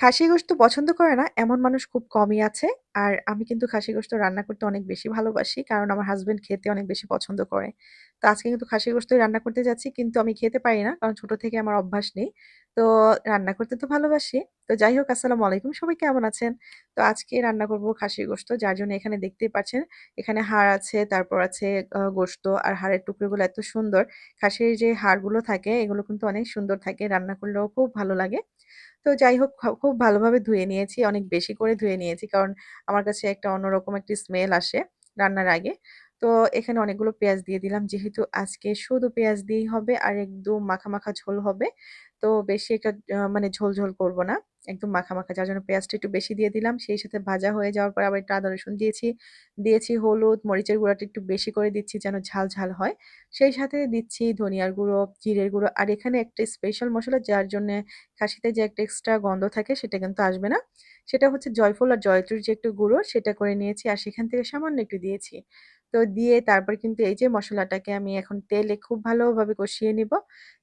খাসি গোশত পছন্দ করে না এমন মানুষ খুব কমই আছে। আর আমি কিন্তু খাসি গোশত রান্না করতে অনেক বেশি ভালোবাসি। কারণ আমার হাসব্যান্ড খেতে অনেক বেশি পছন্দ করে। তো আজকে কিন্তু খাসি গোশতই রান্না করতে যাচ্ছি। কিন্তু আমি খেতে পারি না। কারণ ছোট থেকে আমার অভ্যাস নেই। তো রান্না করতে তো ভালোবাসি। তো যাই হোক আসসালামু আলাইকুম। সবাই কেমন আছেন? তো আজকে রান্না করব খাসির গোশত। যার জন্য এখানে দেখতেই পাচ্ছেন এখানে হাড় আছে, তারপর আছে গোশত আর হাড়ের টুকরোগুলো এত সুন্দর। খাসির যে হাড়গুলো থাকে এগুলো কিন্তু অনেক সুন্দর থাকে। রান্না করলেও খুব ভালো লাগে। তো যাই হোক খুব ভালোভাবে ধুয়ে নিয়েছি। অনেক বেশি করে ধুয়ে নিয়েছি। কারণ আমার কাছে একটা অন্যরকম একটি স্মেল আসে রান্নার আগে। তো এখানে অনেকগুলো পেঁয়াজ দিয়ে দিলাম। যেহেতু আজকে শুধু পেঁয়াজ দিয়েই হবে আর একদম মাখা, মাখা ঝোল হবে। তো বেশি একটা মানে ঝোল, ঝোল করব না। একদম মাখা, মাখা যার জন্য পেঁয়াজটা একটু বেশি দিয়ে দিলাম। সেই সাথে ভাজা হয়ে যাওয়ার পর আবার একটু আদা রসুন দিয়েছি। দিয়েছি হলুদ, মরিচের গুঁড়াটা একটু বেশি করে দিচ্ছি যেন ঝাল, ঝাল হয়। সেই সাথে দিচ্ছি ধনিয়ার গুঁড়ো, জিরের গুঁড়ো আর এখানে একটা স্পেশাল মসলা যার জন্যে খাসিতে যে একটা এক্সট্রা গন্ধ থাকে সেটা কিন্তু আসবে না। সেটা হচ্ছে জয়ফল আর জয়ত্রীর যে একটু গুঁড়ো সেটা করে নিয়েছি আর সেখান থেকে সামান্য একটু দিয়েছি। তো দিয়ে তারপর কিন্তু এই যে মসলাটাকে আমি এখন তেলে খুব ভালোভাবে কষিয়ে নিব।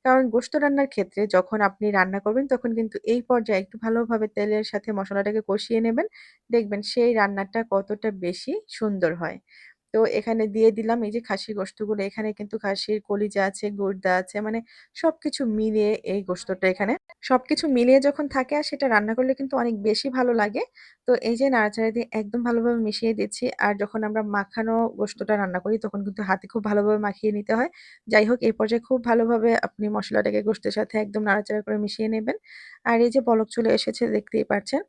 কারণ গোশত রান্নার ক্ষেত্রে যখন আপনি রান্না করবেন তখন কিন্তু এই পর্যায়ে একটু ভালোভাবে তেলের সাথে মসলাটাকে কষিয়ে নেবেন। দেখবেন সেই রান্নাটা কতটা বেশি সুন্দর হয়। তো এখানে দিয়ে দিলাম এই যে খাসির গোশতগুলো। এখানে কিন্তু খাসির কলিজা আছে, গুর্দা আছে মানে সবকিছু মিলিয়ে এই গোশতটা এখানে সবকিছু মিলিয়ে যখন থাকে আর সেটা রান্না করলে কিন্তু অনেক বেশি ভালো লাগে। তো এই যে নাড়াচাড়া দিয়ে একদম ভালোভাবে মিশিয়ে দিচ্ছি। আর যখন আমরা মাখানো গোশতটা রান্না করি তখন কিন্তু হাতে খুব ভালোভাবে মাখিয়ে নিতে হয়। যাই হোক এই পর্যায়ে খুব ভালোভাবে আপনি মসলাটাকে গোশতের সাথে একদম নাড়াচাড়া করে মিশিয়ে নেবেন। আর এই যে বলক চলে এসেছে দেখতেই পাচ্ছেন।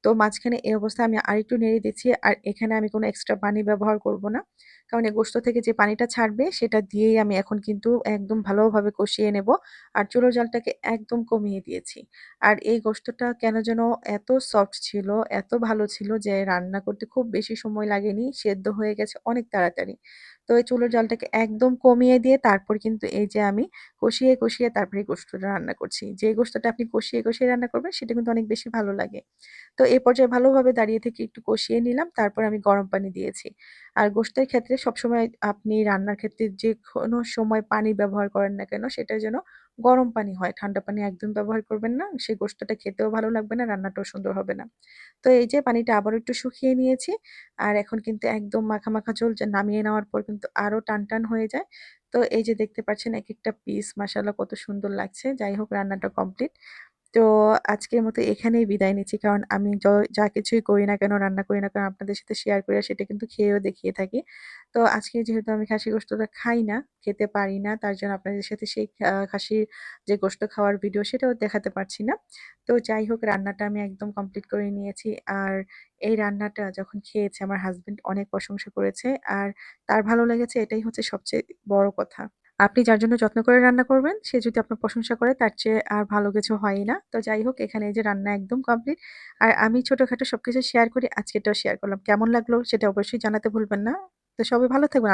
তো মাঝখানে এই অবস্থায় আমি আরেকটু নেড়ে দিচ্ছি। আর এখানে আমি কোনো এক্সট্রা পানি ব্যবহার করব না। কারণ এই গোশত থেকে যে পানিটা ছাড়বে সেটা দিয়েই আমি এখন কিন্তু একদম ভালোভাবে কষিয়ে নেব। আর চুলোর জালটাকে একদম কমিয়ে দিয়েছি। আর এই গোশতটা কেন যেন এত সফট ছিল, এত ভালো ছিল যে রান্না করতে খুব বেশি সময় লাগেনি। সেদ্ধ হয়ে গেছে অনেক তাড়াতাড়ি। তো এই চুলোর জালটাকে একদম কমিয়ে দিয়ে তারপর কিন্তু এই যে আমি কষিয়ে, কষিয়ে তারপরে এই গোশতটা রান্না করছি। যে গোশতটা আপনি কষিয়ে, কষিয়ে রান্না করবেন সেটা কিন্তু অনেক বেশি ভালো লাগে। তো এই পর্যায়ে ভালোভাবে দাঁড়িয়ে থেকে একটু কষিয়ে নিলাম। তারপর আমি গরম পানি দিয়েছি। আর গোশতের ক্ষেত্রে সবসময় আপনি রান্নার ক্ষেত্রে যেকোনো সময় পানি ব্যবহার করেন না কেন সেটা যেন গরম পানি হয়। ঠান্ডা পানি একদম ব্যবহার করবেন না। সেই গোশতটা খেতেও ভালো লাগবে না, রান্নাটাও সুন্দর হবে না। তো এই যে পানিটা আবারও একটু শুকিয়ে নিয়েছি। আর এখন কিন্তু একদম মাখা, মাখা ঝোল যে নামিয়ে নেওয়ার পর কিন্তু আরো টান, টান হয়ে যায়। তো এই যে দেখতে পাচ্ছেন একেকটা পিস মাশাআল্লাহ কত সুন্দর লাগছে। যাই হোক রান্নাটা কমপ্লিট। তো আজকের মতো এখানেই বিদায় নিচ্ছি। কারণ আমি যা কিছুই করি না কেন, রান্না করি না কেন আপনাদের সাথে শেয়ার করি আর সেটা কিন্তু খেয়েও দেখিয়ে থাকি। তো আজকে যেহেতু আমি খাসি গোশতটা খাই না, খেতে পারি না, তার জন্য আপনাদের সাথে সেই খাসির যে গোশত খাওয়ার ভিডিও সেটাও দেখাতে পারছি না। তো যাই হোক রান্নাটা আমি একদম কমপ্লিট করে নিয়েছি। আর এই রান্নাটা যখন খেয়েছে আমার হাসব্যান্ড অনেক প্রশংসা করেছে। আর তার ভালো লেগেছে এটাই হচ্ছে সবচেয়ে বড় কথা। আপনি যার জন্য যত্ন করে রান্না করবেন, সে যদি আপনার প্রশংসা করে তার চেয়ে আর ভালো কিছু হয়ই না। তো যাই হোক এখানে এই যে রান্না একদম কমপ্লিট। আর আমি ছোটখাটো সবকিছু শেয়ার করি, আজকেরটাও শেয়ার করলাম। কেমন লাগলো সেটা অবশ্যই জানাতে ভুলবেন না। তো সবাই ভালো থাকবেন।